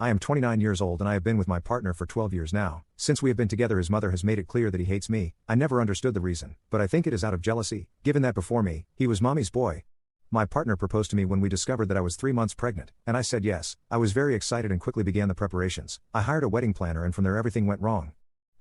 I am 29 years old and I have been with my partner for 12 years now. Since we have been together, his mother has made it clear that he hates me. I never understood the reason, but I think it is out of jealousy, given that before me, he was mommy's boy. My partner proposed to me when we discovered that I was 3 months pregnant, and I said yes. I was very excited and quickly began the preparations. I hired a wedding planner and from there everything went wrong.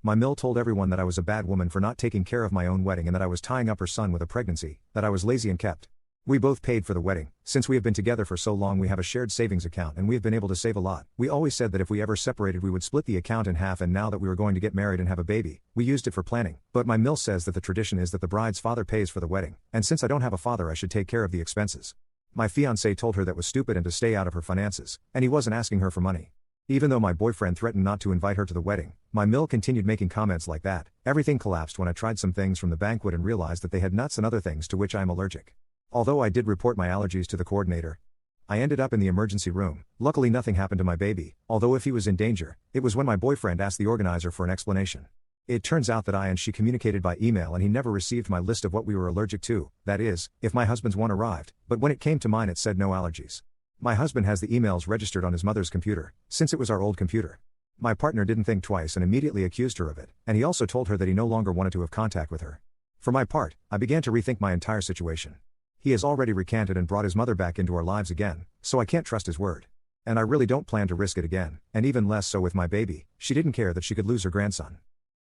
My mill told everyone that I was a bad woman for not taking care of my own wedding and that I was tying up her son with a pregnancy, that I was lazy and kept. We both paid for the wedding. Since we have been together for so long, we have a shared savings account and we have been able to save a lot. We always said that if we ever separated we would split the account in half, and now that we were going to get married and have a baby, we used it for planning. But my mill says that the tradition is that the bride's father pays for the wedding, and since I don't have a father I should take care of the expenses. My fiancé told her that was stupid and to stay out of her finances, and he wasn't asking her for money. Even though my boyfriend threatened not to invite her to the wedding, my mill continued making comments like that. Everything collapsed when I tried some things from the banquet and realized that they had nuts and other things to which I am allergic. Although I did report my allergies to the coordinator, I ended up in the emergency room. Luckily nothing happened to my baby, although if he was in danger, it was when my boyfriend asked the organizer for an explanation. It turns out that I and she communicated by email and he never received my list of what we were allergic to, that is, if my husband's one arrived, but when it came to mine it said no allergies. My husband has the emails registered on his mother's computer, since it was our old computer. My partner didn't think twice and immediately accused her of it, and he also told her that he no longer wanted to have contact with her. For my part, I began to rethink my entire situation. He has already recanted and brought his mother back into our lives again, so I can't trust his word. And I really don't plan to risk it again, and even less so with my baby. She didn't care that she could lose her grandson.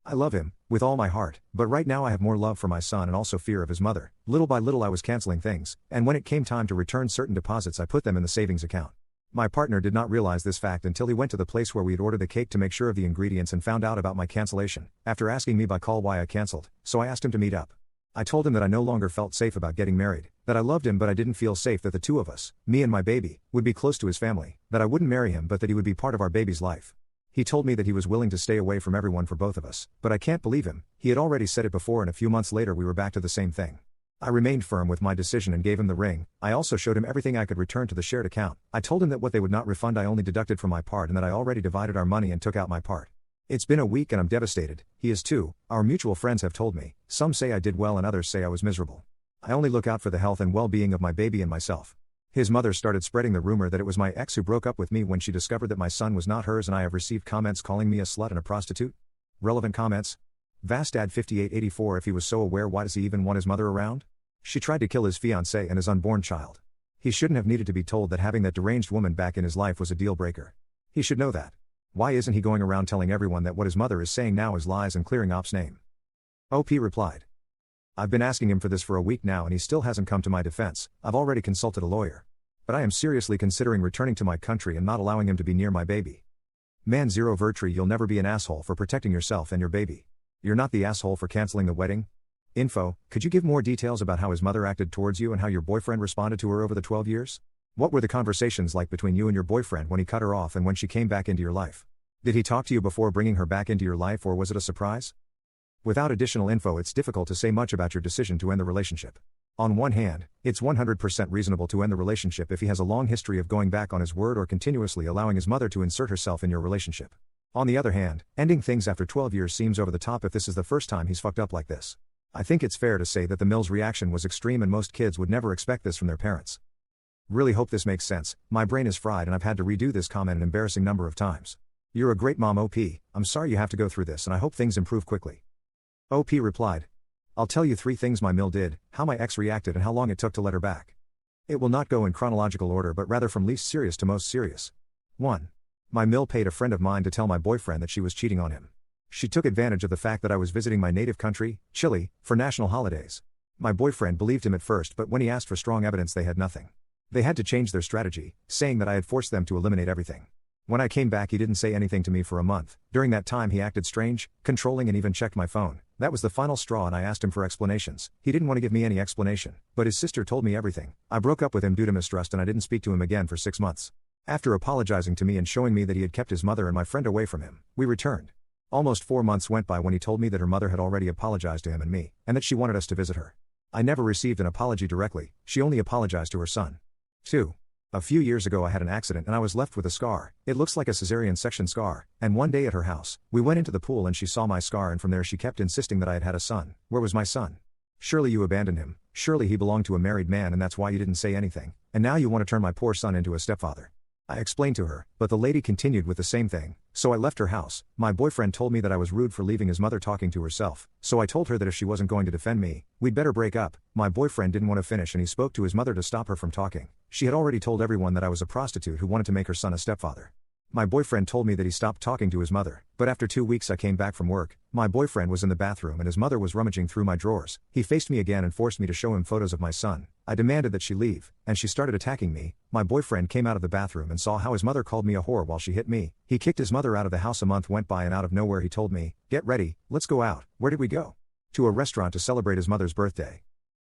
I love him, with all my heart, but right now I have more love for my son and also fear of his mother. Little by little I was canceling things, and when it came time to return certain deposits I put them in the savings account. My partner did not realize this fact until he went to the place where we had ordered the cake to make sure of the ingredients and found out about my cancellation, after asking me by call why I cancelled, so I asked him to meet up. I told him that I no longer felt safe about getting married, that I loved him but I didn't feel safe that the two of us, me and my baby, would be close to his family, that I wouldn't marry him but that he would be part of our baby's life. He told me that he was willing to stay away from everyone for both of us, but I can't believe him. He had already said it before and a few months later we were back to the same thing. I remained firm with my decision and gave him the ring. I also showed him everything I could return to the shared account. I told him that what they would not refund I only deducted from my part and that I already divided our money and took out my part. It's been a week and I'm devastated. He is too. Our mutual friends have told me. Some say I did well and others say I was miserable. I only look out for the health and well-being of my baby and myself. His mother started spreading the rumor that it was my ex who broke up with me when she discovered that my son was not hers, and I have received comments calling me a slut and a prostitute. Relevant comments. Vastad5884 If he was so aware, why does he even want his mother around? She tried to kill his fiancé and his unborn child. He shouldn't have needed to be told that having that deranged woman back in his life was a deal breaker. He should know that. Why isn't he going around telling everyone that what his mother is saying now is lies and clearing Op's name? OP replied. I've been asking him for this for a week now and he still hasn't come to my defense. I've already consulted a lawyer. But I am seriously considering returning to my country and not allowing him to be near my baby. Man Zero Vertree, you'll never be an asshole for protecting yourself and your baby. You're not the asshole for canceling the wedding. Info, could you give more details about how his mother acted towards you and how your boyfriend responded to her over the 12 years? What were the conversations like between you and your boyfriend when he cut her off and when she came back into your life? Did he talk to you before bringing her back into your life, or was it a surprise? Without additional info, it's difficult to say much about your decision to end the relationship. On one hand, it's 100% reasonable to end the relationship if he has a long history of going back on his word or continuously allowing his mother to insert herself in your relationship. On the other hand, ending things after 12 years seems over the top if this is the first time he's fucked up like this. I think it's fair to say that the Mill's reaction was extreme and most kids would never expect this from their parents. Really hope this makes sense. My brain is fried and I've had to redo this comment an embarrassing number of times. You're a great mom, OP. I'm sorry you have to go through this and I hope things improve quickly. OP replied. I'll tell you 3 things my mill did, how my ex reacted and how long it took to let her back. It will not go in chronological order but rather from least serious to most serious. 1. My mill paid a friend of mine to tell my boyfriend that she was cheating on him. She took advantage of the fact that I was visiting my native country, Chile, for national holidays. My boyfriend believed him at first, but when he asked for strong evidence they had nothing. They had to change their strategy, saying that I had forced them to eliminate everything. When I came back he didn't say anything to me for a month. During that time he acted strange, controlling and even checked my phone. That was the final straw and I asked him for explanations. He didn't want to give me any explanation, but his sister told me everything. I broke up with him due to mistrust and I didn't speak to him again for 6 months. After apologizing to me and showing me that he had kept his mother and my friend away from him, we returned. Almost 4 months went by when he told me that her mother had already apologized to him and me, and that she wanted us to visit her. I never received an apology directly, she only apologized to her son. 2. A few years ago I had an accident and I was left with a scar. It looks like a cesarean section scar, and one day at her house, we went into the pool and she saw my scar and from there she kept insisting that I had had a son. Where was my son? Surely you abandoned him, surely he belonged to a married man and that's why you didn't say anything, and now you want to turn my poor son into a stepfather. I explained to her, but the lady continued with the same thing, so I left her house. My boyfriend told me that I was rude for leaving his mother talking to herself, so I told her that if she wasn't going to defend me, we'd better break up. My boyfriend didn't want to finish and he spoke to his mother to stop her from talking. She had already told everyone that I was a prostitute who wanted to make her son a stepfather. My boyfriend told me that he stopped talking to his mother, but after 2 weeks I came back from work. My boyfriend was in the bathroom and his mother was rummaging through my drawers. He faced me again and forced me to show him photos of my son. I demanded that she leave, and she started attacking me. My boyfriend came out of the bathroom and saw how his mother called me a whore while she hit me. He kicked his mother out of the house. A month went by and out of nowhere he told me, "Get ready, let's go out." Where did we go? To a restaurant to celebrate his mother's birthday.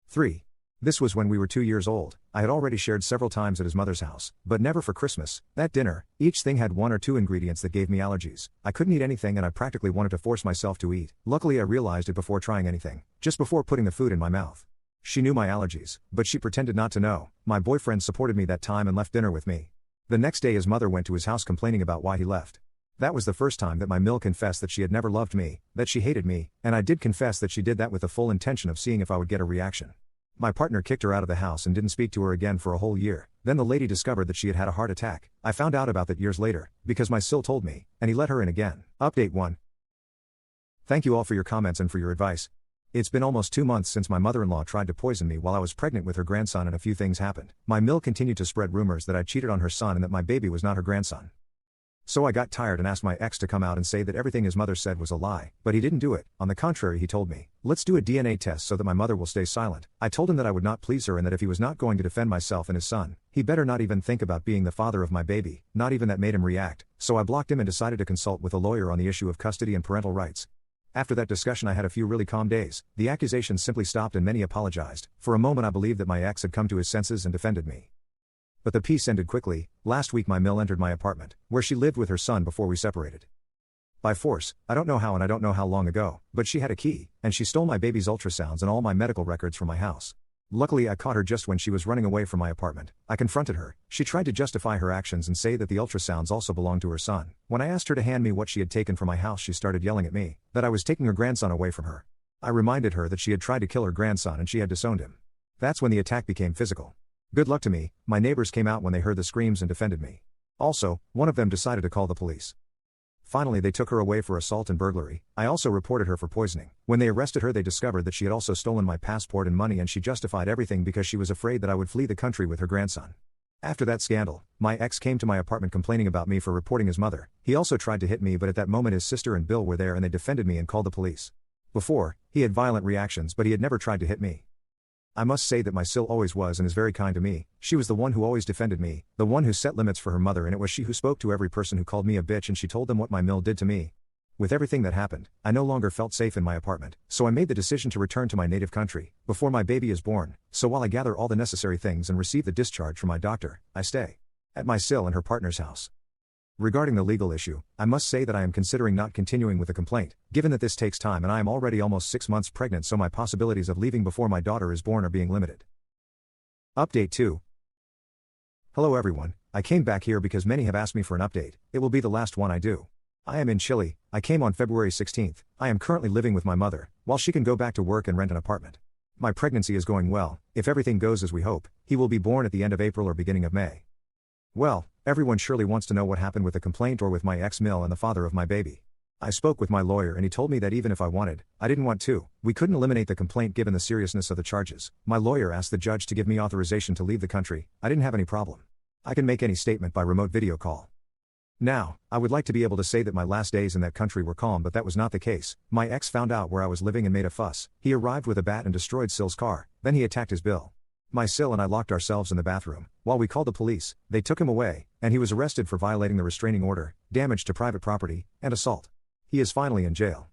3. This was when we were 2 years old. I had already shared several times at his mother's house, but never for Christmas. That dinner, each thing had 1 or 2 ingredients that gave me allergies. I couldn't eat anything and I practically wanted to force myself to eat. Luckily I realized it before trying anything, just before putting the food in my mouth. She knew my allergies, but she pretended not to know. My boyfriend supported me that time and left dinner with me. The next day his mother went to his house complaining about why he left. That was the first time that my Mill confessed that she had never loved me, that she hated me, and I did confess that she did that with the full intention of seeing if I would get a reaction. My partner kicked her out of the house and didn't speak to her again for a whole year. Then the lady discovered that she had had a heart attack. I found out about that years later, because my Sil told me, and he let her in again. Update 1. Thank you all for your comments and for your advice. It's been almost 2 months since my mother-in-law tried to poison me while I was pregnant with her grandson and a few things happened. My Mill continued to spread rumors that I cheated on her son and that my baby was not her grandson. So I got tired and asked my ex to come out and say that everything his mother said was a lie, but he didn't do it. On the contrary, he told me, "Let's do a DNA test so that my mother will stay silent." I told him that I would not please her and that if he was not going to defend myself and his son, he better not even think about being the father of my baby. Not even that made him react, so I blocked him and decided to consult with a lawyer on the issue of custody and parental rights. After that discussion I had a few really calm days. The accusations simply stopped and many apologized. For a moment I believed that my ex had come to his senses and defended me. But the peace ended quickly. Last week my Mill entered my apartment, where she lived with her son before we separated. By force, I don't know how and I don't know how long ago, but she had a key, and she stole my baby's ultrasounds and all my medical records from my house. Luckily I caught her just when she was running away from my apartment. I confronted her. She tried to justify her actions and say that the ultrasounds also belonged to her son. When I asked her to hand me what she had taken from my house she started yelling at me, that I was taking her grandson away from her. I reminded her that she had tried to kill her grandson and she had disowned him. That's when the attack became physical. Good luck to me, my neighbors came out when they heard the screams and defended me. Also, one of them decided to call the police. Finally they took her away for assault and burglary. I also reported her for poisoning. When they arrested her they discovered that she had also stolen my passport and money and she justified everything because she was afraid that I would flee the country with her grandson. After that scandal, my ex came to my apartment complaining about me for reporting his mother. He also tried to hit me but at that moment his sister and Bill were there and they defended me and called the police. Before, he had violent reactions but he had never tried to hit me. I must say that my Sil always was and is very kind to me. She was the one who always defended me, the one who set limits for her mother, and it was she who spoke to every person who called me a bitch and she told them what my Mill did to me. With everything that happened, I no longer felt safe in my apartment, so I made the decision to return to my native country, before my baby is born. So while I gather all the necessary things and receive the discharge from my doctor, I stay at my Sil and her partner's house. Regarding the legal issue, I must say that I am considering not continuing with the complaint, given that this takes time and I am already almost 6 months pregnant, so my possibilities of leaving before my daughter is born are being limited. Update 2. Hello everyone, I came back here because many have asked me for an update. It will be the last one I do. I am in Chile. I came on February 16th. I am currently living with my mother, while she can go back to work and rent an apartment. My pregnancy is going well. If everything goes as we hope, he will be born at the end of April or beginning of May. Well, everyone surely wants to know what happened with the complaint or with my ex-Mill and the father of my baby. I spoke with my lawyer and he told me that even if I wanted, I didn't want to, we couldn't eliminate the complaint given the seriousness of the charges. My lawyer asked the judge to give me authorization to leave the country. I didn't have any problem. I can make any statement by remote video call. Now, I would like to be able to say that my last days in that country were calm, but that was not the case. My ex found out where I was living and made a fuss. He arrived with a bat and destroyed Sil's car, then he attacked his Bill. My Sil and I locked ourselves in the bathroom. While we called the police, they took him away, and he was arrested for violating the restraining order, damage to private property, and assault. He is finally in jail.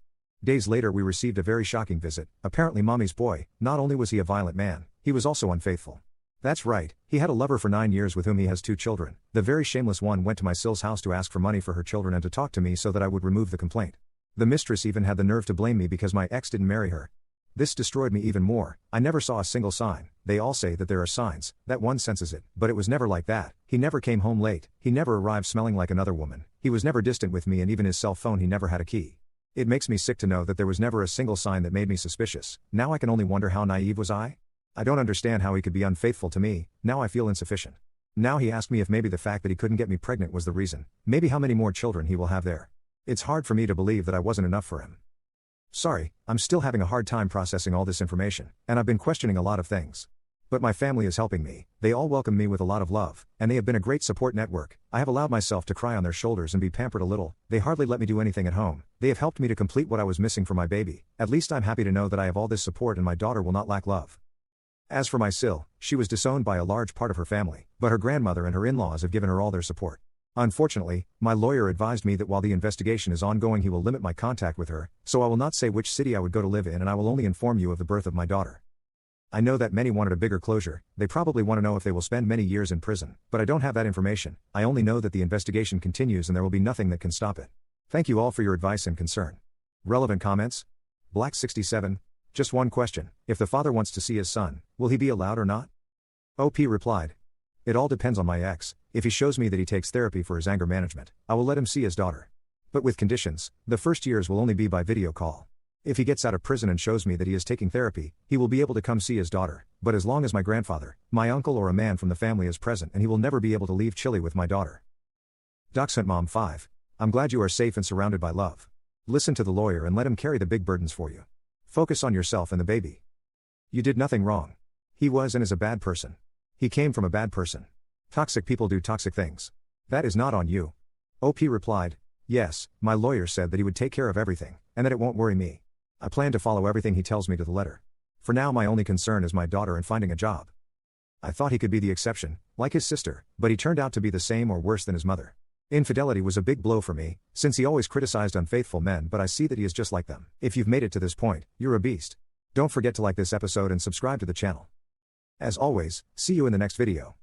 Days later we received a very shocking visit. Apparently mommy's boy, not only was he a violent man, he was also unfaithful. That's right, he had a lover for 9 years with whom he has 2 children. The very shameless one went to my Sil's house to ask for money for her children and to talk to me so that I would remove the complaint. The mistress even had the nerve to blame me because my ex didn't marry her. This destroyed me even more. I never saw a single sign. They all say that there are signs, that one senses it, but it was never like that. He never came home late, he never arrived smelling like another woman, he was never distant with me, and even his cell phone he never had a key. It makes me sick to know that there was never a single sign that made me suspicious. Now I can only wonder, how naive was I? I don't understand how he could be unfaithful to me. Now I feel insufficient. Now he asked me if maybe the fact that he couldn't get me pregnant was the reason, maybe how many more children he will have there. It's hard for me to believe that I wasn't enough for him. Sorry, I'm still having a hard time processing all this information, and I've been questioning a lot of things. But my family is helping me, they all welcome me with a lot of love, and they have been a great support network. I have allowed myself to cry on their shoulders and be pampered a little, they hardly let me do anything at home, they have helped me to complete what I was missing for my baby. At least I'm happy to know that I have all this support and my daughter will not lack love. As for my Sil, she was disowned by a large part of her family, but her grandmother and her in-laws have given her all their support. Unfortunately, my lawyer advised me that while the investigation is ongoing he will limit my contact with her, so I will not say which city I would go to live in and I will only inform you of the birth of my daughter. I know that many wanted a bigger closure, they probably want to know if they will spend many years in prison, but I don't have that information, I only know that the investigation continues and there will be nothing that can stop it. Thank you all for your advice and concern. Relevant comments? Black 67. Just one question, if the father wants to see his son, will he be allowed or not? OP replied. It all depends on my ex, if he shows me that he takes therapy for his anger management, I will let him see his daughter. But with conditions, the first years will only be by video call. If he gets out of prison and shows me that he is taking therapy, he will be able to come see his daughter, but as long as my grandfather, my uncle or a man from the family is present and he will never be able to leave Chile with my daughter. Dachshund Mom 5. I'm glad you are safe and surrounded by love. Listen to the lawyer and let him carry the big burdens for you. Focus on yourself and the baby. You did nothing wrong. He was and is a bad person. He came from a bad person. Toxic people do toxic things. That is not on you. OP replied, yes, my lawyer said that he would take care of everything, and that it won't worry me. I plan to follow everything he tells me to the letter. For now my only concern is my daughter and finding a job. I thought he could be the exception, like his sister, but he turned out to be the same or worse than his mother. Infidelity was a big blow for me, since he always criticized unfaithful men, but I see that he is just like them. If you've made it to this point, you're a beast. Don't forget to like this episode and subscribe to the channel. As always, see you in the next video.